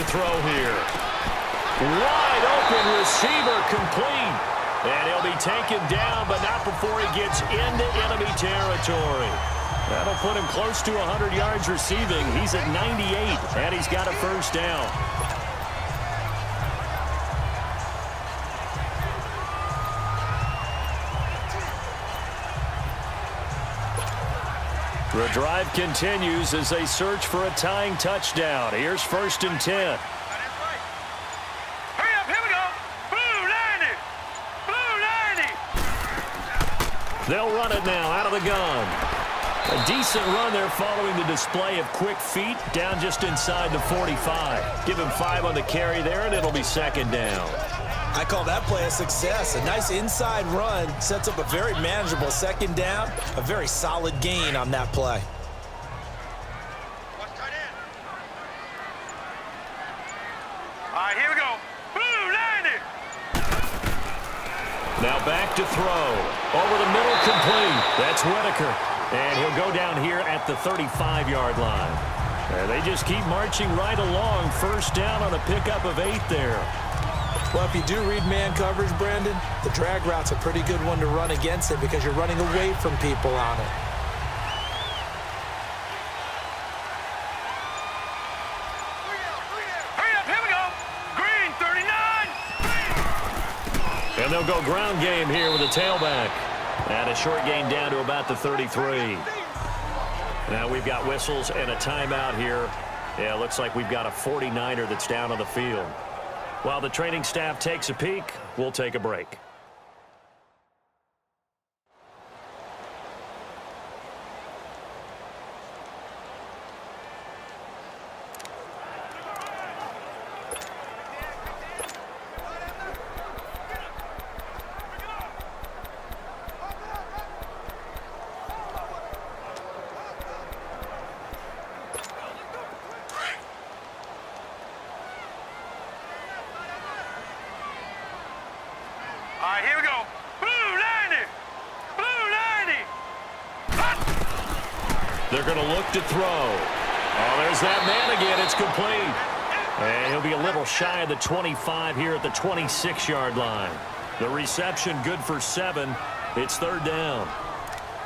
to throw here. Wide open receiver complete. And he'll be taken down, but not before he gets into enemy territory. That'll put him close to 100 yards receiving. He's at 98, and he's got a first down. The drive continues as they search for a tying touchdown. Here's 1st and 10. Hurry up, here we go. Blue 90. Blue 90. They'll run it now out of the gun. A decent run there following the display of quick feet down just inside the 45. Give him 5 on the carry there, and it'll be 2nd down. I call that play a success. A nice inside run sets up a very manageable 2nd down. A very solid gain on that play. Watch tight end. All right, here we go. Blue 90. Now back to throw. Over the middle, complete. That's Whitaker. And he'll go down here at the 35-yard line. And they just keep marching right along. 1st down on a pickup of 8 there. Well, if you do read man coverage, Brandon, the drag route's a pretty good one to run against it because you're running away from people on it. Hurry up, here we go. Green 39. And they'll go ground game here with a tailback. And a short gain down to about the 33. Now we've got whistles and a timeout here. Yeah, it looks like we've got a 49er that's down on the field. While the training staff takes a peek, we'll take a break. All right, here we go. Blue 90. Blue 90. Hot. They're going to look to throw. Oh, there's that man again. It's complete. And he'll be a little shy of the 25 here at the 26-yard line. The reception good for 7. It's 3rd down.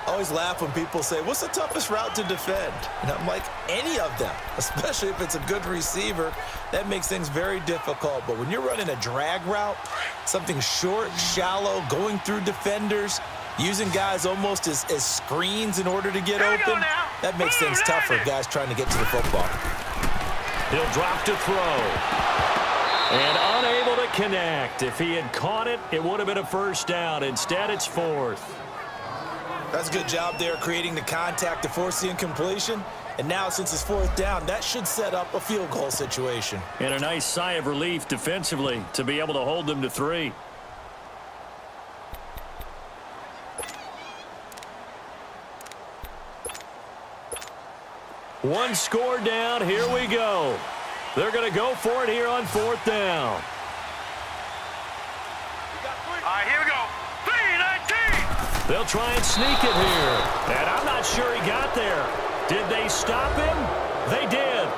I always laugh when people say, what's the toughest route to defend? And I'm like, any of them, especially if it's a good receiver. That makes things very difficult. But when you're running a drag route, something short, shallow, going through defenders, using guys almost as screens in order to get open, that makes things tough for guys trying to get to the football. He'll drop to throw. And unable to connect. If he had caught it, it would have been a 1st down. Instead, it's 4th. That's a good job there creating the contact to force the incompletion. And now, since it's 4th down, that should set up a field goal situation. And a nice sigh of relief defensively to be able to hold them to 3. One score down. Here we go. They're going to go for it here on 4th down. All right, here we go. 3-19. They'll try and sneak it here. And I'm not sure he got there. Did they stop him? They did.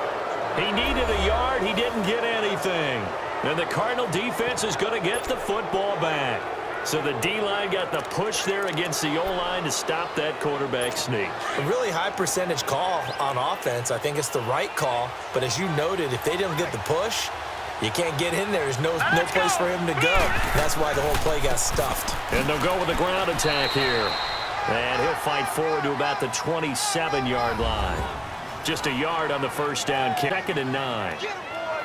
He needed a yard. He didn't get anything. And the Cardinal defense is going to get the football back. So the D-line got the push there against the O-line to stop that quarterback sneak. A really high percentage call on offense. I think it's the right call. But as you noted, if they didn't get the push, you can't get in there. There's no place for him to go. That's why the whole play got stuffed. And they'll go with the ground attack here. And he'll fight forward to about the 27-yard line. Just a yard on the 1st down kick. 2nd and 9.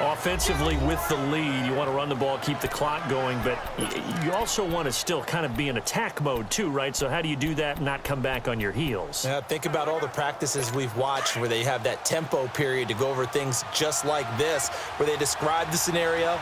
Offensively with the lead, you want to run the ball, keep the clock going, but you also want to still kind of be in attack mode too, right? So how do you do that and not come back on your heels? Yeah, think about all the practices we've watched where they have that tempo period to go over things just like this, where they describe the scenario,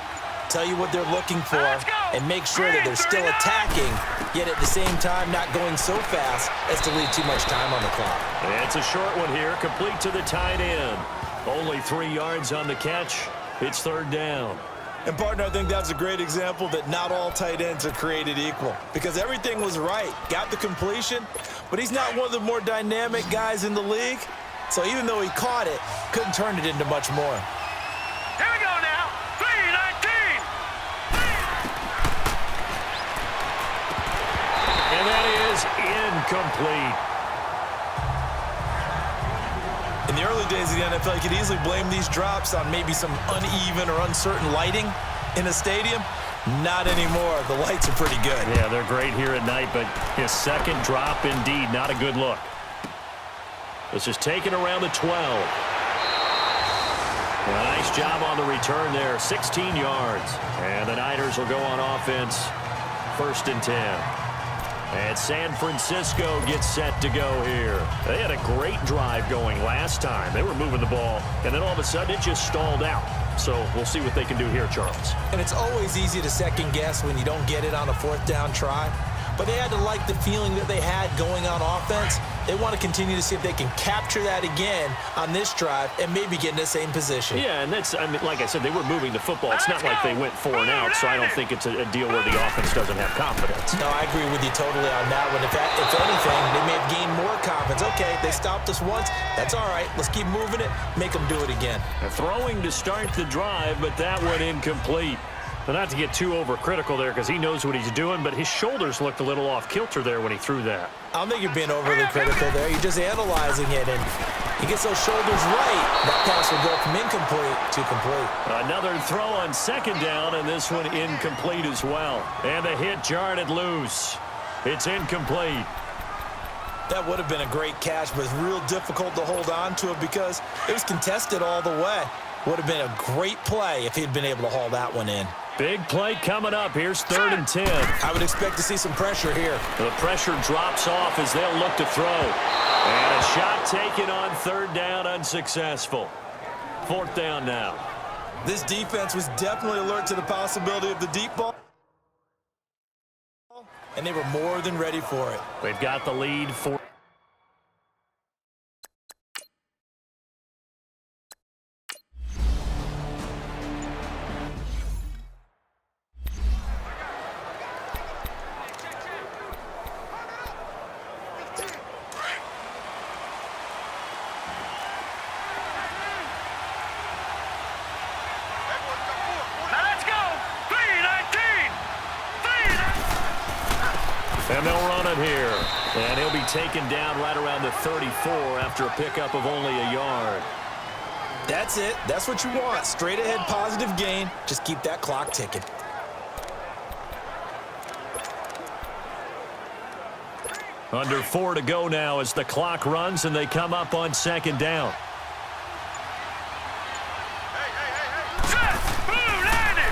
tell you what they're looking for, and make sure that they're still attacking, yet at the same time not going so fast as to leave too much time on the clock. And it's a short one here, complete to the tight end. Only 3 yards on the catch. It's 3rd down. And, partner, I think that's a great example that not all tight ends are created equal because everything was right. Got the completion, but he's not one of the more dynamic guys in the league. So even though he caught it, couldn't turn it into much more. Here we go now. And that is incomplete. In the early days of the NFL, you could easily blame these drops on maybe some uneven or uncertain lighting in a stadium. Not anymore. The lights are pretty good. Yeah, they're great here at night, but his second drop, indeed, not a good look. This is taken around the 12. A nice job on the return there, 16 yards. And the Niners will go on offense, 1st and 10. And San Francisco gets set to go here. They had a great drive going last time. They were moving the ball, and then all of a sudden it just stalled out. So we'll see what they can do here, Charles. And it's always easy to second guess when you don't get it on a 4th down try. But they had to like the feeling that they had going on offense. They want to continue to see if they can capture that again on this drive and maybe get in the same position. Yeah, and that's, I mean, like I said, they were moving the football. It's not like they went 4 and out, so I don't think it's a deal where the offense doesn't have confidence. No, I agree with you totally on that one. If anything, they may have gained more confidence. Okay, they stopped us once. That's all right. Let's keep moving it. Make them do it again. Throwing to start the drive, but that one incomplete. But not to get too overcritical there because he knows what he's doing, but his shoulders looked a little off kilter there when he threw that. I don't think you're being overly critical there. You're just analyzing it, and he gets those shoulders right. That pass will go from incomplete to complete. Another throw on 2nd down, and this one incomplete as well. And the hit jarred it loose. It's incomplete. That would have been a great catch, but it's real difficult to hold on to it because it was contested all the way. Would have been a great play if he'd been able to haul that one in. Big play coming up. Here's 3rd and 10. I would expect to see some pressure here. The pressure drops off as they'll look to throw. And a shot taken on 3rd down, unsuccessful. 4th down now. This defense was definitely alert to the possibility of the deep ball, and they were more than ready for it. They've got the lead for... And they'll run it here. And he'll be taken down right around the 34 after a pickup of only a yard. That's it. That's what you want. Straight ahead positive gain. Just keep that clock ticking. Under 4 to go now as the clock runs and they come up on 2nd down.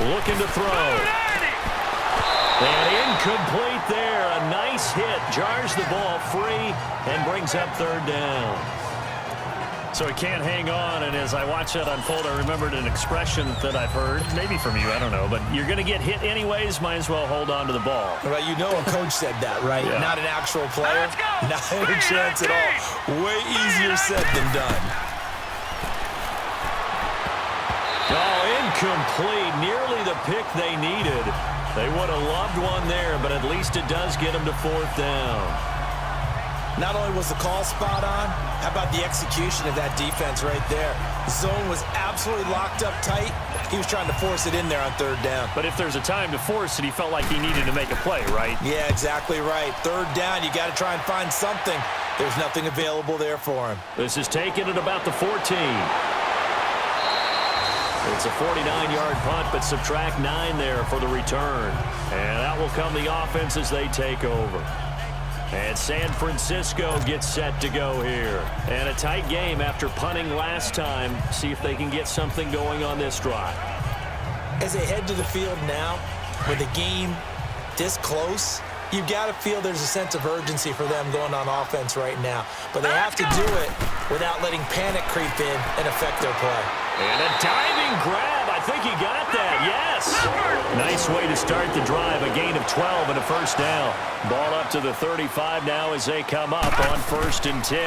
Looking to throw. And incomplete there. A nice hit. Jars the ball free and brings up 3rd down. So he can't hang on, and as I watch that unfold, I remembered an expression that I've heard, maybe from you, I don't know, but you're going to get hit anyways, might as well hold on to the ball. Well, you know a coach said that, right? Yeah. Not an actual player. Not a chance at all. Way easier said than done. Oh, incomplete. Nearly the pick they needed. They would have loved one there, but at least it does get them to 4th down. Not only was the call spot on, how about the execution of that defense right there? The zone was absolutely locked up tight. He was trying to force it in there on 3rd down. But if there's a time to force it, he felt like he needed to make a play, right? Yeah, exactly right. 3rd down, you got to try and find something. There's nothing available there for him. This is taken at about the 14. It's a 49-yard punt, but subtract 9 there for the return. And that will come the offense as they take over. And San Francisco gets set to go here. And a tight game after punting last time. See if they can get something going on this drive. As they head to the field now, with the game this close, you've got to feel there's a sense of urgency for them going on offense right now. But they have to do it without letting panic creep in and affect their play. And a diving grab. I think he got that. Yes. Nice way to start the drive. A gain of 12 and a 1st down. Ball up to the 35 now as they come up on 1st and 10.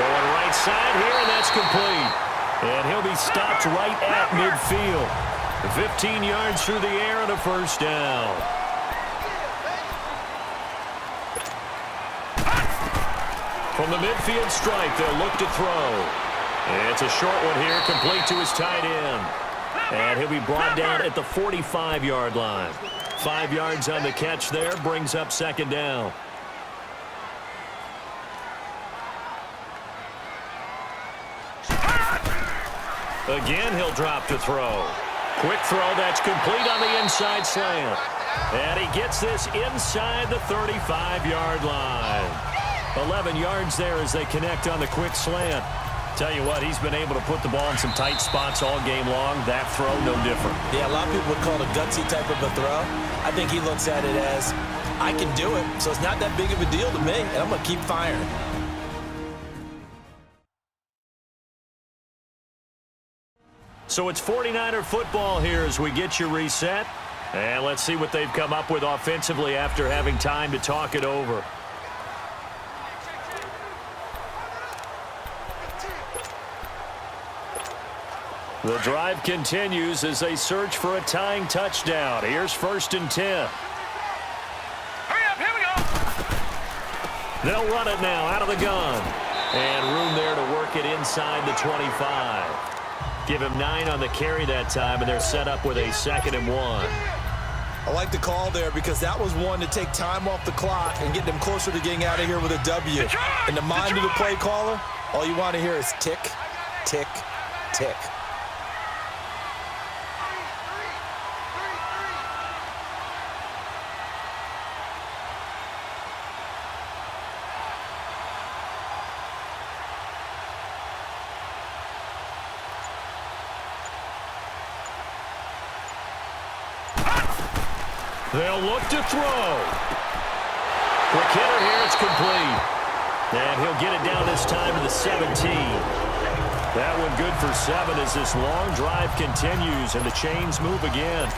Going right side here, and that's complete. And he'll be stopped right at midfield. 15 yards through the air and a 1st down. From the midfield stripe, they'll look to throw. It's a short one here, complete to his tight end. And he'll be brought down at the 45-yard line. 5 yards on the catch there, brings up second down. Again, he'll drop to throw. Quick throw that's complete on the inside slant. And he gets this inside the 35-yard line. 11 yards there as they connect on the quick slant. Tell you what, he's been able to put the ball in some tight spots all game long. That throw, no different. Yeah, a lot of people would call it a gutsy type of a throw. I think he looks at it as, I can do it, so it's not that big of a deal to me, and I'm going to keep firing. So it's 49er football here as we get you reset. And let's see what they've come up with offensively after having time to talk it over. The drive continues as they search for a tying touchdown. Here's 1st and 10. Hurry up, here we go. They'll run it now out of the gun. And room there to work it inside the 25. Give him 9 on the carry that time, and they're set up with a 2nd and 1. I like the call there because that was one to take time off the clock and get them closer to getting out of here with a W. In the mind of the play caller, all you want to hear is tick, tick, tick. They'll look to throw. Quick hitter here, it's complete. And he'll get it down this time to the 17. That one good for 7 as this long drive continues and the chains move again.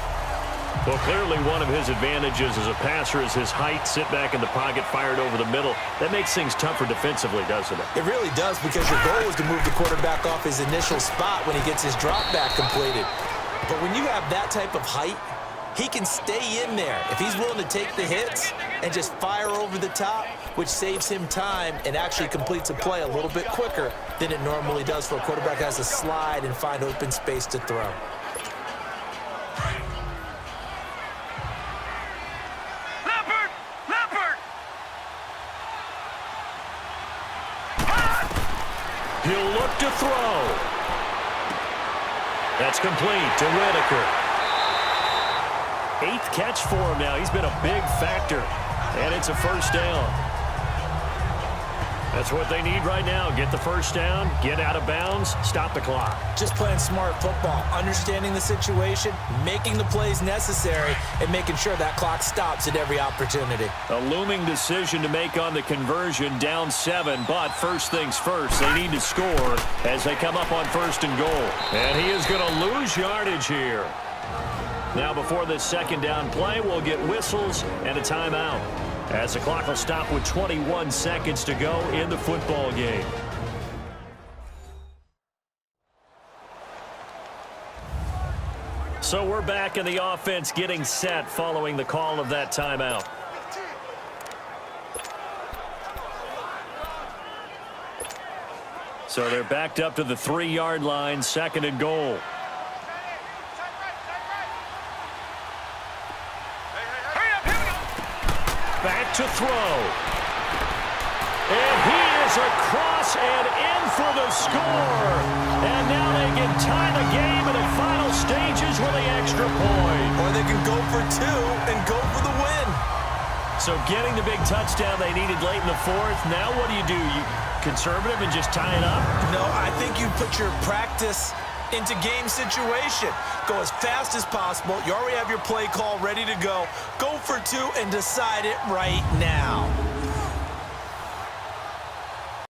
Well, clearly one of his advantages as a passer is his height. Sit back in the pocket, fired over the middle. That makes things tougher defensively, doesn't it? It really does because your goal is to move the quarterback off his initial spot when he gets his drop back completed. But when you have that type of height, he can stay in there if he's willing to take the hits and just fire over the top, which saves him time and actually completes a play a little bit quicker than it normally does for a quarterback who has to slide and find open space to throw. He'll look to throw. That's complete to Whitaker. 8th catch for him now. He's been a big factor. And it's a 1st down. That's what they need right now. Get the 1st down, get out of bounds, stop the clock. Just playing smart football, understanding the situation, making the plays necessary, and making sure that clock stops at every opportunity. A looming decision to make on the conversion, down 7, but first things first, they need to score as they come up on 1st and goal. And he is going to lose yardage here. Now before this 2nd down play, we'll get whistles and a timeout as the clock will stop with 21 seconds to go in the football game. So we're back in the offense getting set following the call of that timeout. So they're backed up to the 3-yard line, 2nd and goal. Back to throw. And he is across and in for the score. And now they can tie the game in the final stages with the extra point. Or they can go for 2 and go for the win. So getting the big touchdown they needed late in the 4th. Now what do? You conservative and just tie it up? No, I think you put your practice into game situation. Go as fast as possible. You already have your play call ready to go. Go for 2 and decide it right now.